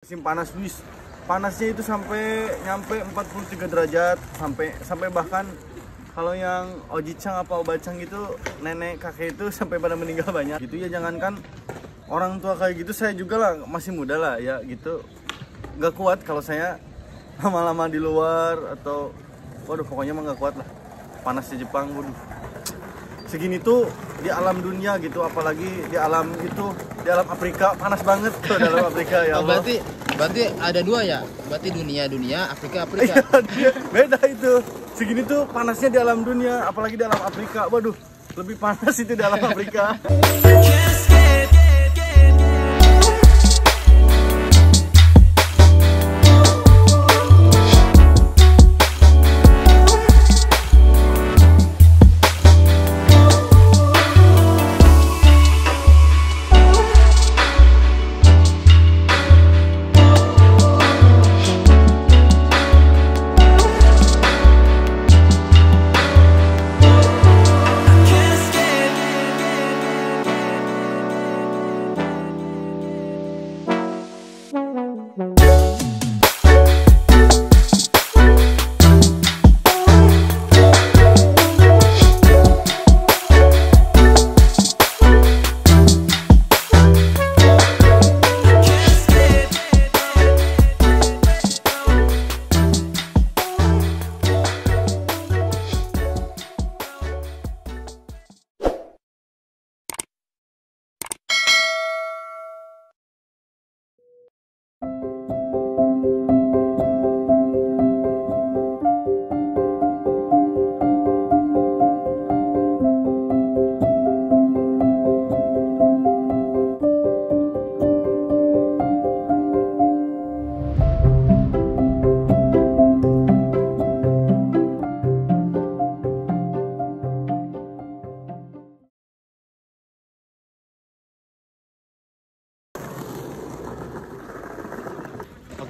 Musim panas, wis. Panasnya itu sampai nyampe 43 derajat, sampai bahkan kalau yang ojicang apa obacang gitu, nenek kakek itu sampai pada meninggal banyak. Gitu ya, jangankan orang tua kayak gitu, saya juga lah masih muda lah ya gitu. Nggak kuat kalau saya lama-lama di luar atau waduh pokoknya mah nggak kuat lah. Panasnya Jepang, waduh. Segini tuh di alam dunia gitu, apalagi di alam Afrika panas banget tuh dalam Afrika ya Allah. Berarti ada dua ya? Berarti dunia Afrika. Iya, beda itu. Segini tuh panasnya di alam dunia, apalagi di alam Afrika. Waduh, lebih panas itu di alam Afrika.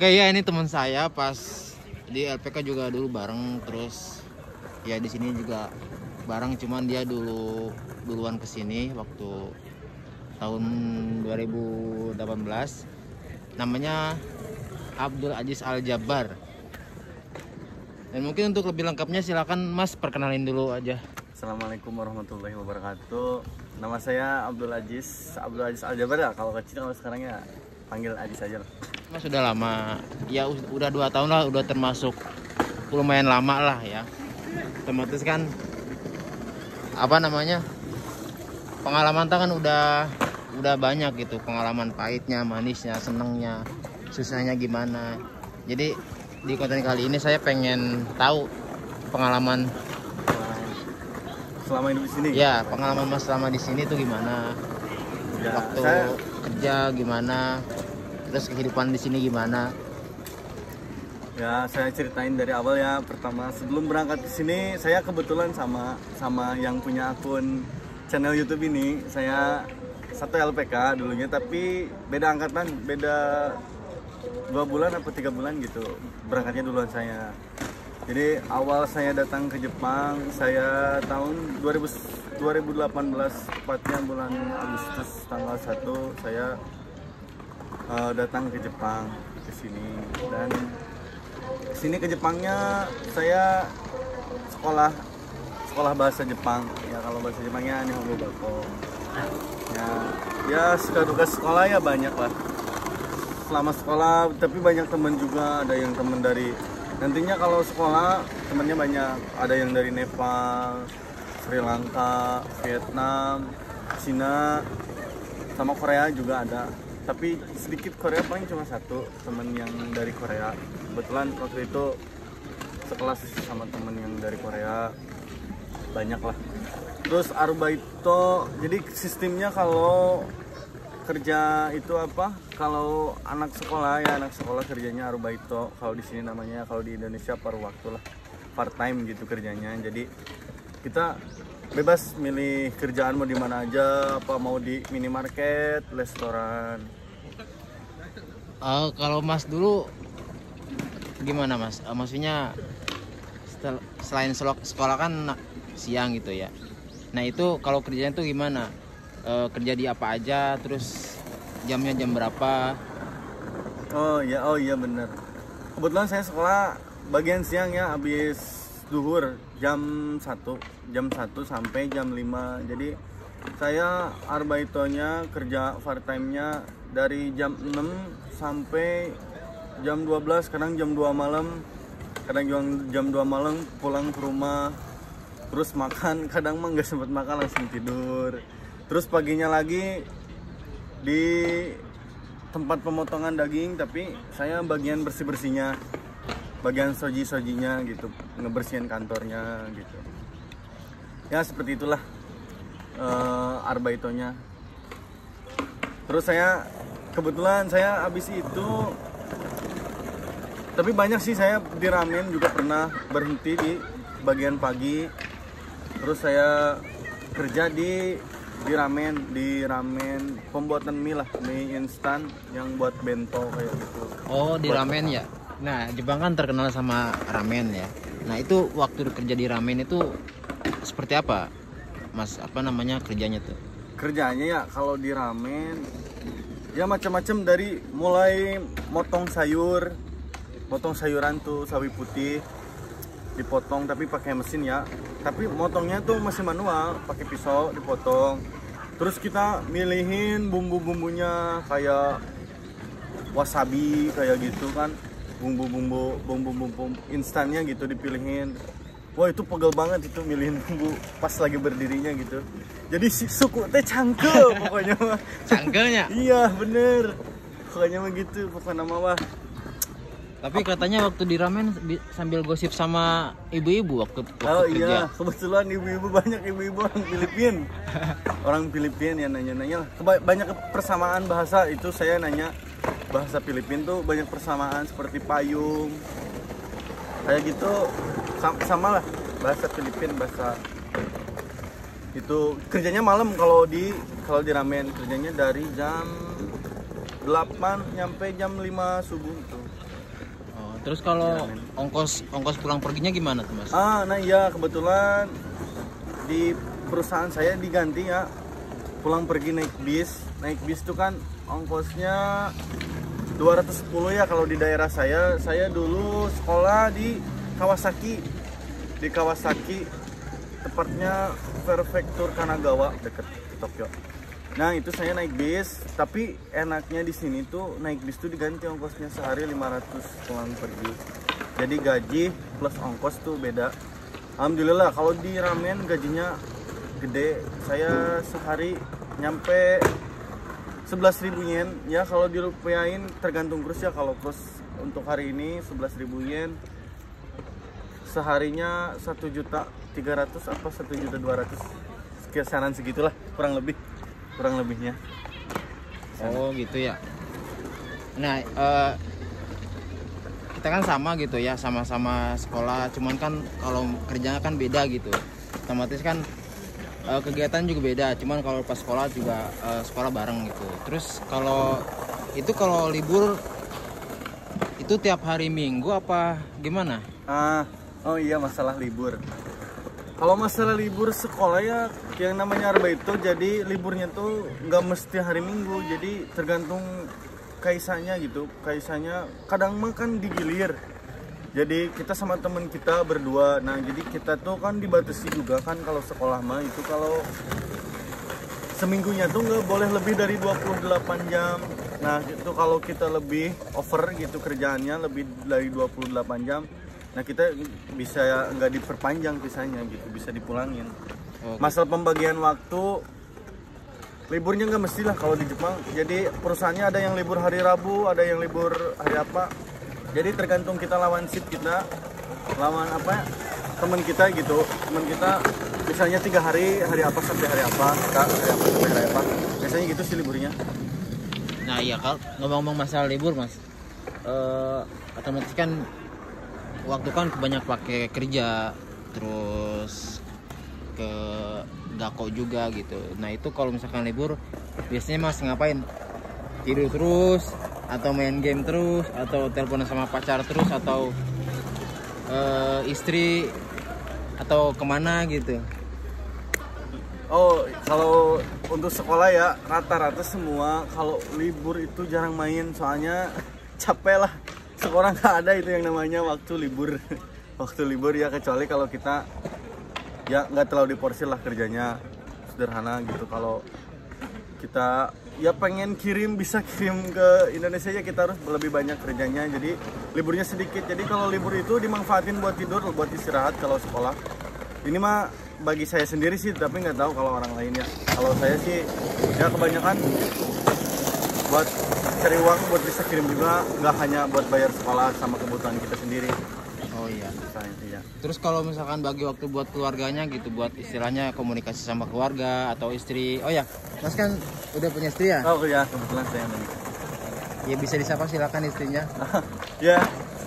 Oke ya, ini teman saya pas di LPK juga dulu bareng, terus ya di sini juga bareng, cuman dia duluan kesini waktu tahun 2018. Namanya Abdul Aziz Al-Jabar. Dan mungkin untuk lebih lengkapnya silakan Mas perkenalin dulu aja. Assalamualaikum warahmatullahi wabarakatuh. Nama saya Abdul Aziz Al-Jabar ya. Kalau kecil, kalau sekarang ya panggil Aziz aja lah. Mas sudah lama, ya udah 2 tahun lah, udah termasuk lumayan lama lah ya. Otomatis kan pengalaman kan udah banyak gitu, pengalaman pahitnya, manisnya, senengnya, susahnya gimana. Jadi di konten kali ini saya pengen tahu pengalaman selama hidup di sini. Ya, pengalaman Mas selama di sini tuh gimana? Ya, waktu kerja gimana? Terus kehidupan di sini gimana? Ya, saya ceritain dari awal ya. Pertama, sebelum berangkat ke sini, saya kebetulan sama yang punya akun channel YouTube ini. Saya satu LPK dulunya, tapi beda angkatan, beda 2 bulan atau 3 bulan gitu. Berangkatnya duluan saya. Jadi awal saya datang ke Jepang, saya tahun 2018, tepatnya bulan Agustus tanggal 1 saya datang ke Jepang ke sini. Dan sini ke Jepangnya saya sekolah bahasa Jepang ya. Kalau bahasa Jepangnya Nihongo Gakko ya suka duka sekolah ya banyak lah selama sekolah, tapi banyak teman juga. Ada yang teman dari, nantinya kalau sekolah temennya banyak, ada yang dari Nepal, Sri Lanka, Vietnam, Cina, sama Korea juga ada. Tapi sedikit Korea, paling cuma satu temen yang dari Korea. Kebetulan waktu itu sekelas sama temen yang dari Korea, banyak lah. Terus Arubaito, jadi sistemnya kalau kerja itu apa? Kalau anak sekolah ya anak sekolah kerjanya Arubaito. Kalau di sini namanya, kalau di Indonesia paruh waktu lah, part time gitu kerjanya. Jadi kita bebas milih kerjaan mau di mana aja, apa mau di minimarket, restoran. Kalau Mas dulu gimana Mas? Maksudnya selain sekolah kan siang gitu ya. Nah itu kalau kerjanya tuh gimana? Kerja di apa aja, terus jamnya jam berapa? Oh iya bener. Kebetulan saya sekolah bagian siang ya, habis duhur jam 1 sampai jam 5. Jadi saya arbeitonya kerja part time-nya dari jam 6 sampai jam 12, kadang jam 2 malam. Kadang jam 2 malam pulang ke rumah, terus makan, kadang mah nggak sempet makan langsung tidur. Terus paginya lagi di tempat pemotongan daging, tapi saya bagian bersih-bersihnya, bagian soji-sojinya gitu, ngebersihin kantornya gitu. Ya seperti itulah arbeitonya. Terus saya kebetulan saya habis itu, tapi banyak sih, saya di ramen juga pernah berhenti di bagian pagi. Terus saya kerja di ramen pembuatan mie lah, mie instan yang buat bento kayak gitu. Oh, di ramen ya. Nah, Jepang kan terkenal sama ramen ya. Nah, itu waktu kerja di ramen itu seperti apa, Mas? Apa namanya kerjanya tuh? Kerjanya ya kalau di ramen ya macam-macam, dari mulai motong sayuran tuh, sawi putih dipotong tapi pakai mesin ya. Tapi motongnya tuh masih manual, pakai pisau dipotong. Terus kita milihin bumbu-bumbunya kayak wasabi kayak gitu kan. Bumbu instannya gitu dipilihin. Wah, itu pegel banget itu milihin bumbu pas lagi berdirinya gitu. Jadi si suku teh cangkel pokoknya mah. Cangkelnya? Iya, bener. Pokoknya mah gitu, pokoknya mah wah. Tapi katanya waktu di ramen sambil gosip sama ibu-ibu waktu Oh kerja. iya, kebetulan ibu-ibu, banyak ibu-ibu orang Filipin. Orang Filipin ya nanya-nanya lah. Banyak persamaan bahasa, itu saya nanya bahasa Filipin tuh banyak persamaan seperti payung. Kayak gitu sama lah bahasa Filipin, bahasa itu. Kerjanya malam kalau di ramen, kerjanya dari jam 8 nyampe jam 5 subuh tuh. Terus kalau ongkos pulang perginya gimana tuh, Mas? Nah iya, kebetulan di perusahaan saya diganti ya, pulang pergi naik bis. Naik bis itu kan ongkosnya 210 ya kalau di daerah saya. Saya dulu sekolah di Kawasaki, tepatnya Prefektur Kanagawa, deket Tokyo. Nah itu saya naik bis, tapi enaknya di sini tuh naik bis tuh diganti ongkosnya sehari 500 pulang pergi. Jadi gaji plus ongkos tuh beda. Alhamdulillah kalau di ramen gajinya gede. Saya sehari nyampe 11.000 yen. Ya kalau dirupiahin tergantung kurs ya. Kalau kurs untuk hari ini 11.000 yen. Seharinya 1.300.000 apa 1.200.000. Kisaran segitulah kurang lebihnya. Oh gitu ya. Nah kita kan sama gitu ya, sama-sama sekolah, cuman kan kalau kerjanya kan beda gitu. Otomatis kan kegiatan juga beda, cuman kalau pas sekolah juga sekolah bareng gitu. Terus kalau libur itu tiap hari Minggu apa gimana? Oh iya, masalah libur. Kalau masalah libur sekolah ya yang namanya arbeito, jadi liburnya tuh nggak mesti hari Minggu, jadi tergantung kaisanya gitu. Kaisanya kadang mah kan digilir. Jadi kita sama temen kita berdua. Nah, jadi kita tuh kan dibatasi juga kan kalau sekolah mah itu, kalau seminggunya tuh nggak boleh lebih dari 28 jam. Nah, itu kalau kita lebih over gitu kerjaannya lebih dari 28 jam. Nah kita bisa nggak diperpanjang visanya gitu, bisa dipulangin. Masalah pembagian waktu, liburnya nggak mesti lah kalau di Jepang. Jadi perusahaannya ada yang libur hari Rabu, ada yang libur hari apa. Jadi tergantung kita lawan shift kita, lawan apa teman kita gitu. Teman kita misalnya 3 hari apa sampai hari apa, kita hari apa sampai hari apa. Biasanya gitu sih liburnya. Nah iya, kalau ngomong-ngomong masalah libur, Mas, otomatis kan waktu kan banyak pakai kerja, terus ke dako juga gitu. Nah itu kalau misalkan libur biasanya Mas ngapain? Tidur terus, atau main game terus, atau teleponan sama pacar terus, atau istri, atau kemana gitu? Oh, kalau untuk sekolah ya rata-rata semua kalau libur itu jarang main, soalnya capek lah. Sekarang nggak ada itu yang namanya waktu libur. Waktu libur ya, kecuali kalau kita ya nggak terlalu diporsir lah kerjanya, sederhana gitu. Kalau kita ya pengen bisa kirim ke Indonesia ya kita harus lebih banyak kerjanya, jadi liburnya sedikit. Jadi kalau libur itu dimanfaatin buat tidur, buat istirahat kalau sekolah. Ini mah bagi saya sendiri sih, tapi nggak tahu kalau orang lain ya. Kalau saya sih ya kebanyakan buat cari uang, buat bisa kirim juga, nggak hanya buat bayar sekolah sama kebutuhan kita sendiri. Oh iya. Iya. Terus kalau misalkan bagi waktu buat keluarganya gitu, buat istilahnya komunikasi sama keluarga atau istri. Oh ya, Mas kan udah punya istri ya? Oh iya, kebetulan saya menikah. Ya bisa disapa silakan istrinya. Ya,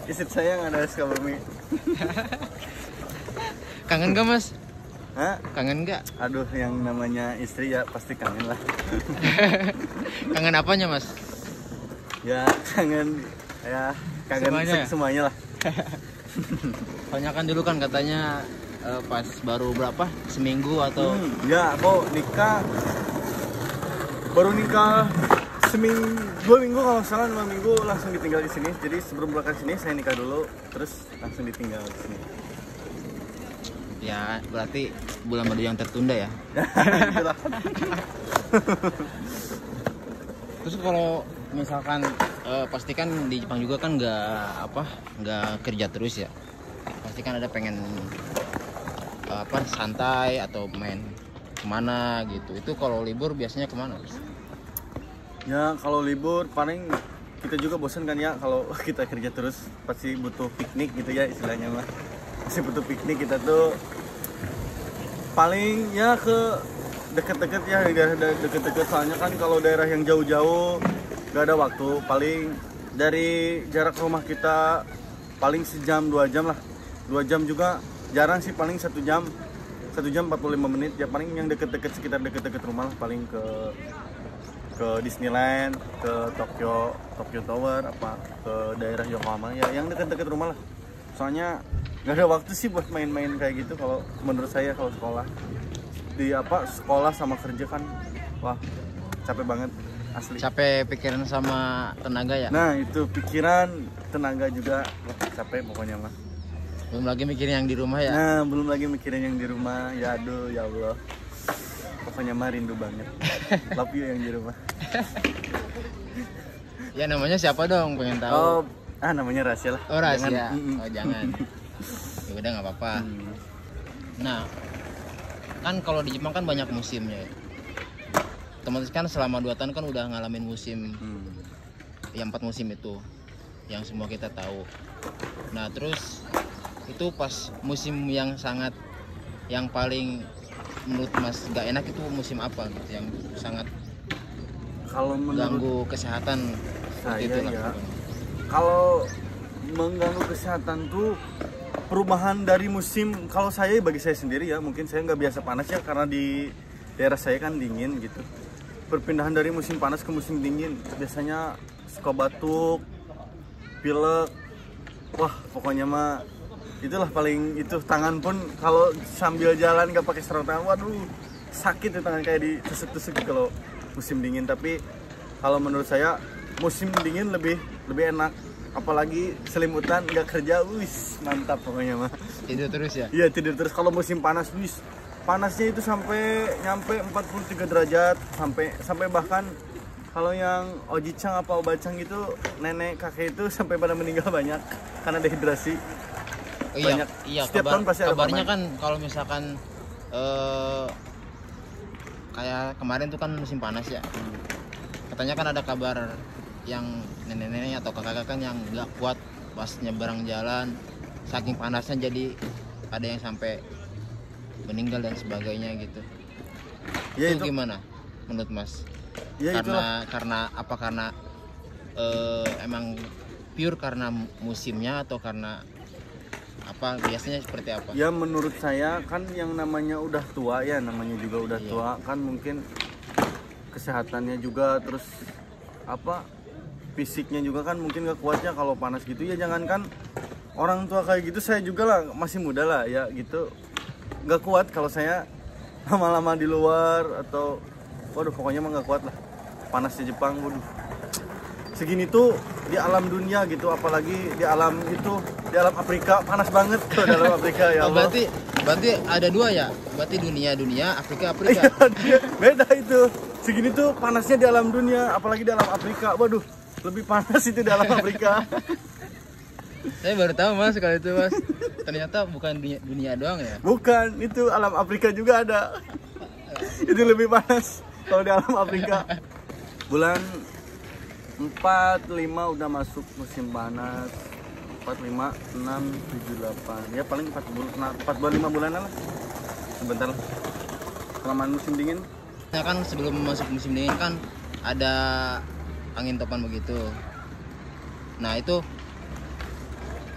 istri saya yang ada Sukabumi. Kangen gak Mas? Hah? Kangen gak? Aduh, yang namanya istri ya pasti kangen lah. Kangen apanya Mas? Ya kangen Semuanya? semuanya lah. Soalnya kan dulu kan katanya pas baru berapa? Seminggu atau Ya kok baru nikah seminggu, 2 minggu kalau nggak salah, 2 minggu langsung ditinggal di sini. Jadi sebelum berangkat sini saya nikah dulu, terus langsung ditinggal di sini. ya berarti bulan madu yang tertunda ya. Itulah. Terus kalau misalkan pastikan di Jepang juga kan nggak kerja terus ya. Pasti kan ada pengen santai atau main kemana gitu. Itu kalau libur biasanya kemana? Ya kalau libur paling kita juga bosan kan ya, kalau kita kerja terus pasti butuh piknik gitu ya istilahnya mah. Pasti butuh piknik, kita tuh paling ya ke deket-deket ya, di daerah deket-deket. Soalnya kan kalau daerah yang jauh-jauh gak ada waktu. Paling dari jarak rumah kita paling sejam 2 jam lah. 2 jam juga jarang sih, paling 1 jam 45 menit ya. Paling yang deket-deket, sekitar deket-deket rumah lah, paling ke Disneyland, ke Tokyo Tower, apa ke daerah Yokohama ya, yang deket-deket rumah lah. Soalnya gak ada waktu sih buat main-main kayak gitu kalau menurut saya. Kalau sekolah sekolah sama kerja kan wah capek banget asli. Capek pikiran sama tenaga ya. Nah itu pikiran, tenaga juga wah, capek pokoknya mah. Belum lagi mikirin yang di rumah ya. Nah belum lagi mikirin yang di rumah ya. Aduh ya Allah, pokoknya mah rindu banget. Love you yang di rumah. Ya namanya siapa dong, pengen tahu. Namanya rahasia lah. Oh rahasia. Jangan. Oh jangan. Ya udah nggak apa-apa. Nah kan kalau di Jepang kan banyak musimnya ya. Otomatis kan selama 2 tahun kan udah ngalamin musim yang 4 musim itu yang semua kita tahu. Nah terus itu pas musim yang paling menurut Mas gak enak itu musim apa gitu, yang sangat kalau mengganggu kesehatan saya itu ya, kalau mengganggu kesehatan tuh perubahan dari musim. Kalau bagi saya sendiri ya, mungkin saya nggak biasa panas ya, karena di daerah saya kan dingin gitu. Perpindahan dari musim panas ke musim dingin biasanya suka batuk, pilek, wah pokoknya mah itulah paling itu. Tangan pun kalau sambil jalan nggak pakai sarung tangan, waduh sakit tuh tangan, kayak ditusuk-tusuk kalau musim dingin. Tapi kalau menurut saya musim dingin lebih enak, apalagi selimutan nggak kerja, wis mantap pokoknya mah. Tidur terus ya? Iya tidur terus. Kalau musim panas, wis panasnya itu sampai nyampe 43 derajat, sampai bahkan kalau yang Oji-chan apa Oba-chan itu, nenek kakek itu sampai pada meninggal banyak karena dehidrasi. Banyak. Iya, Setiap tahun pasti ada kabarnya pemain. kan kalau misalkan kayak kemarin tuh kan musim panas ya. Katanya kan ada kabar yang nenek-nenek atau kakak-kakak yang nggak kuat pas nyeberang jalan, saking panasnya jadi ada yang sampai meninggal dan sebagainya gitu. Ya, itu gimana menurut Mas? Ya, karena apa? Karena emang pure karena musimnya atau karena apa, biasanya seperti apa? Ya menurut saya kan yang namanya udah tua ya, namanya juga udah tua kan, mungkin kesehatannya juga, terus apa fisiknya juga kan mungkin gak kuatnya kalau panas gitu ya. Jangankan orang tua kayak gitu, saya juga lah masih muda lah ya gitu, gak kuat kalau saya lama-lama di luar atau waduh pokoknya mah gak kuat lah panasnya Jepang. Waduh segini tuh di alam dunia gitu, apalagi di alam itu, di alam Afrika panas banget tuh dalam Afrika ya Allah. Berarti ada dua ya? Berarti dunia, Afrika. Beda itu. Segini tuh panasnya di alam dunia, apalagi di alam Afrika. Waduh, lebih panas itu di alam Afrika. Saya baru tahu Mas kalau itu Mas. Ternyata bukan dunia doang ya? Bukan, itu alam Afrika juga ada. Itu lebih panas kalau di alam Afrika. Bulan 4, 5 udah masuk musim panas. 4, 5, 6, 7, 8. Ya paling 4 bulan 5 bulanan lah. Sebentar lah. Kelamaan musim dingin. Ya kan sebelum masuk musim dingin kan ada angin topan begitu. Nah itu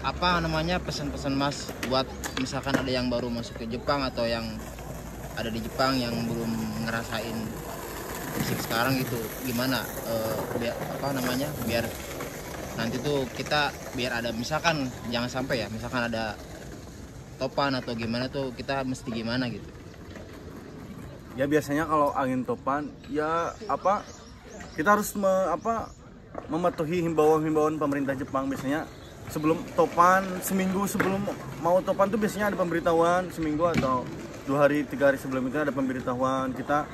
apa namanya pesan-pesan Mas buat misalkan ada yang baru masuk ke Jepang atau yang ada di Jepang yang belum ngerasain musik sekarang gitu, gimana biar nanti tuh kita biar ada misalkan jangan sampai ya misalkan ada topan atau gimana tuh kita mesti gimana gitu. Ya biasanya kalau angin topan ya kita harus mematuhi himbauan pemerintah Jepang. Biasanya sebelum topan, seminggu sebelum mau topan tuh biasanya ada pemberitahuan, seminggu atau 2 hari 3 hari sebelum itu ada pemberitahuan. Kita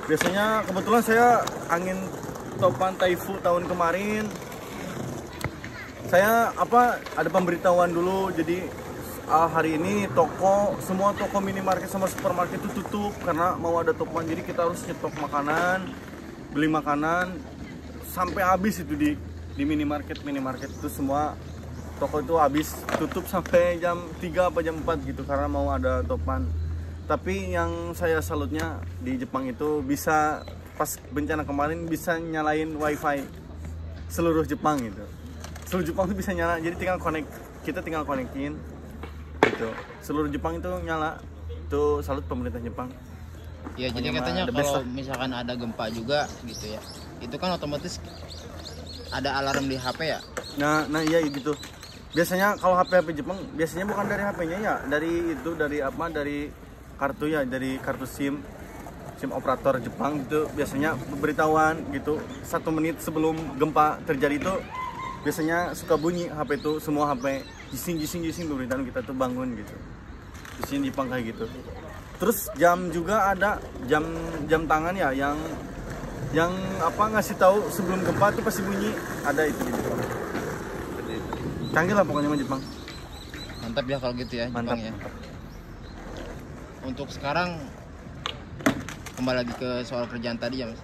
biasanya kebetulan saya angin topan Taifu tahun kemarin saya ada pemberitahuan dulu. Jadi hari ini semua toko minimarket sama supermarket itu tutup karena mau ada topan. Jadi kita harus nyetok makanan, beli makanan sampai habis itu di minimarket itu semua toko itu habis, tutup sampai jam 3 apa jam 4 gitu karena mau ada topan. Tapi yang saya salutnya di Jepang itu bisa pas bencana kemarin bisa nyalain wifi seluruh Jepang gitu. Seluruh Jepang itu bisa nyala, jadi kita tinggal konekin gitu. Seluruh Jepang itu nyala. Itu salut pemerintah Jepang. Ya jadi katanya kalau misalkan ada gempa juga gitu ya. Itu kan otomatis ada alarm di HP ya. Nah iya gitu. Biasanya kalau HP Jepang biasanya bukan dari HP-nya ya, dari kartu ya, dari kartu SIM operator Jepang gitu. Biasanya pemberitahuan gitu 1 menit sebelum gempa terjadi itu biasanya suka bunyi HP itu, semua HP gising pemberitahuan kita tuh bangun gitu. Di sini Jepang kayak gitu. Terus jam juga ada jam tangan ya yang ngasih tahu sebelum gempa tuh pasti bunyi, ada itu di Jepang. Canggih lah pokoknya sama Jepang. Mantap ya kalau gitu ya. Mantap, Jepang ya. mantap. Untuk sekarang kembali lagi ke soal kerjaan tadi ya Mas.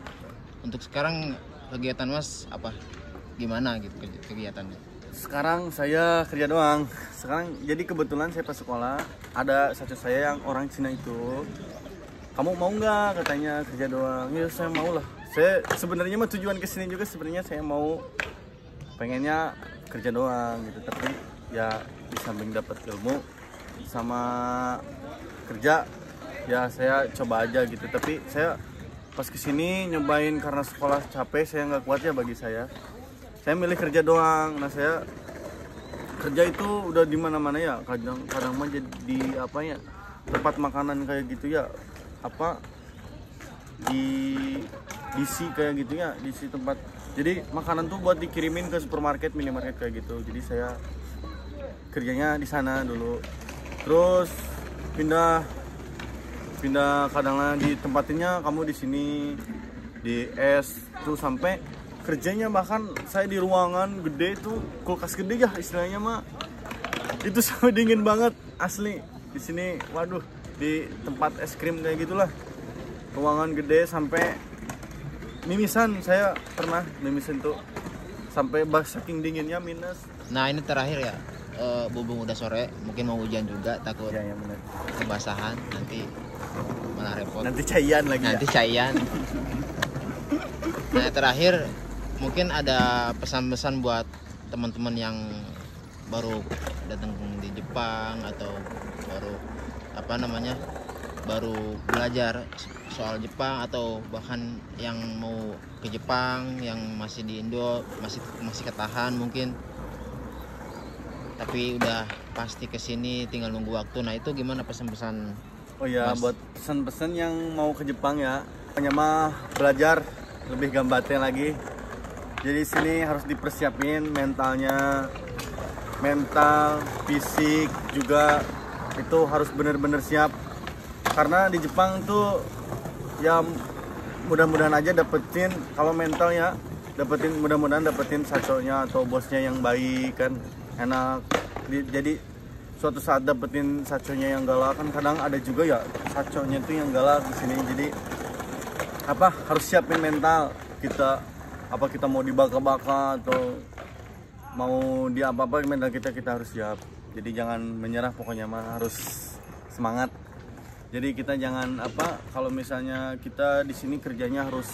Untuk sekarang kegiatan Mas apa? Gimana gitu kegiatannya? Sekarang saya kerja doang. Sekarang jadi kebetulan saya pas sekolah ada satu saya yang orang Cina itu. Kamu mau nggak katanya kerja doang? Ya saya mau lah. Saya sebenarnya mah tujuan kesini juga sebenarnya saya mau pengennya kerja doang gitu, tapi ya di samping dapat ilmu sama kerja ya saya coba aja gitu. Tapi saya pas kesini nyobain karena sekolah capek, saya nggak kuat ya bagi saya milih kerja doang. Nah saya kerja itu udah di mana-mana ya, kadang mah jadi di tempat makanan kayak gitu ya, di DC kayak gitu ya, DC tempat. Jadi makanan tuh buat dikirimin ke supermarket, minimarket kayak gitu. Jadi saya kerjanya di sana dulu. Terus pindah kadang di tempatinnya kamu di sini di es tuh sampai kerjanya bahkan saya di ruangan gede tuh, kulkas gede ya istilahnya mah. Itu sampai dingin banget asli. Di sini waduh, di tempat es krim kayak gitulah. Ruangan gede sampai mimisan, saya pernah mimisan tuh sampai saking dinginnya minus. Nah ini terakhir ya, Bubung udah sore, mungkin mau hujan juga, takut ya, bener. Kebasahan nanti malah repot. Nanti cayan lagi. Nanti ya? Cayan. Nah terakhir mungkin ada pesan-pesan buat teman-teman yang baru datang di Jepang atau baru belajar soal Jepang, atau bahkan yang mau ke Jepang yang masih di Indo masih ketahan mungkin tapi udah pasti kesini tinggal nunggu waktu. Nah itu gimana pesan-pesan? Oh ya, buat pesan-pesan yang mau ke Jepang ya, hanya mah belajar lebih gambate lagi, Jadi sini harus dipersiapin mentalnya, mental, fisik juga itu harus bener-bener siap. Karena di Jepang tuh ya mudah-mudahan aja dapetin, kalau mental ya dapetin, mudah-mudahan dapetin saconya atau bosnya yang baik kan, enak. Jadi suatu saat dapetin saconya yang galak kan, kadang ada juga ya saconya tuh yang galak di sini. Jadi apa, harus siapin mental kita, apa kita mau dibaka-baka atau mau di apa-apa, mental kita harus siap. Jadi jangan menyerah, pokoknya mah harus semangat. Jadi kita jangan apa, kalau misalnya kita di sini kerjanya harus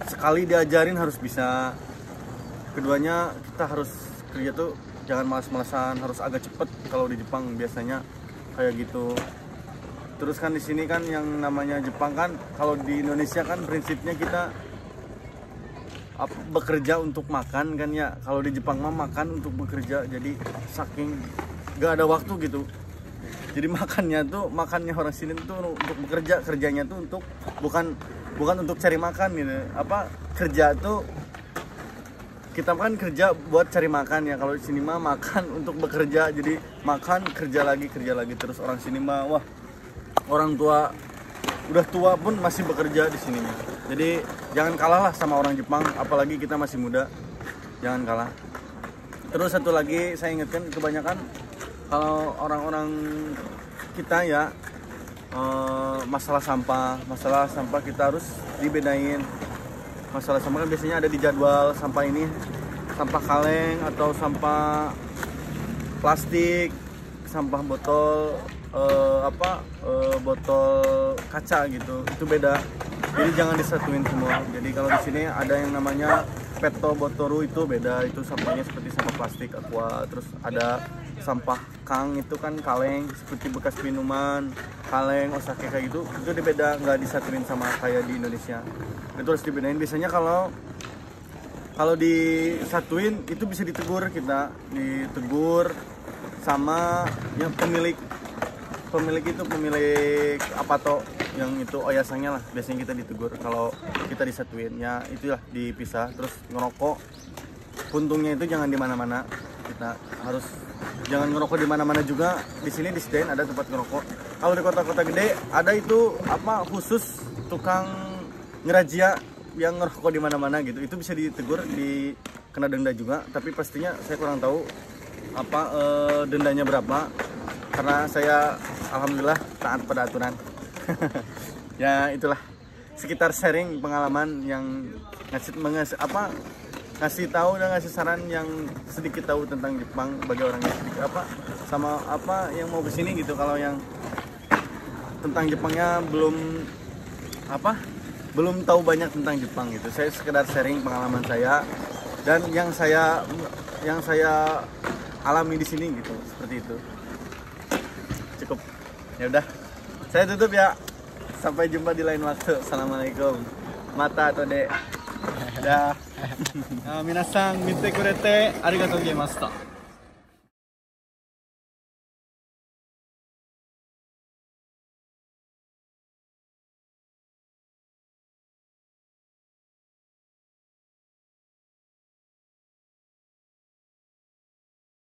sekali diajarin harus bisa. Keduanya kita harus kerja tuh jangan malas-malasan, harus agak cepet. Kalau di Jepang biasanya kayak gitu. Terus kan di sini kan yang namanya Jepang kan, kalau di Indonesia kan prinsipnya kita bekerja untuk makan kan ya. Kalau di Jepang mah makan untuk bekerja. Jadi saking gak ada waktu gitu. Jadi makannya orang sini tuh untuk bekerja, kerjanya tuh untuk bukan untuk cari makan gitu. Apa, kerja tuh kita kan kerja buat cari makan ya. Kalau di sini mah makan untuk bekerja. Jadi makan, kerja lagi. Terus orang sini mah wah, orang tua udah tua pun masih bekerja di sini. Jadi jangan kalah lah sama orang Jepang, apalagi kita masih muda. Jangan kalah. Terus satu lagi saya ingatkan, kebanyakan kalau orang-orang kita ya masalah sampah kita harus dibedain. Masalah sampah kan biasanya ada di jadwal, sampah ini sampah kaleng atau sampah plastik, sampah botol botol kaca gitu, itu beda. Jadi jangan disatuin semua. Jadi kalau di sini ada yang namanya peto botoru, itu beda, itu sampahnya seperti sampah plastik aqua. Terus ada sampah kang, itu kan kaleng seperti bekas minuman, kaleng osake kayak gitu, itu beda, nggak disatuin sama kayak di Indonesia. Itu harus dibedain. Biasanya kalau disatuin itu bisa ditegur sama yang pemilik apa toh yang itu oyasangnya lah, biasanya kita ditegur kalau kita disatuin ya. Itulah dipisah. Terus ngerokok, puntungnya itu jangan di mana-mana, kita harus jangan ngerokok di mana-mana juga. Di sini disediain ada tempat ngerokok. Kalau di kota-kota gede ada itu apa, khusus tukang ngerazia yang ngerokok di mana-mana gitu, itu bisa ditegur, kena denda juga. Tapi pastinya saya kurang tahu apa dendanya berapa, karena saya alhamdulillah taat pada aturan. Ya itulah sekitar sharing pengalaman yang ngasih tahu dan ngasih saran yang sedikit tahu tentang Jepang bagi orang yang sama yang mau kesini gitu. Kalau yang tentang Jepangnya belum tahu banyak tentang Jepang gitu, saya sekedar sharing pengalaman saya dan yang saya alami di sini gitu, seperti itu. Cukup. Ya udah, saya tutup ya. Sampai jumpa di lain waktu. Assalamualaikum. Mata atau dek. Dah. Minasan, mite kurete arigatou gozaimashita.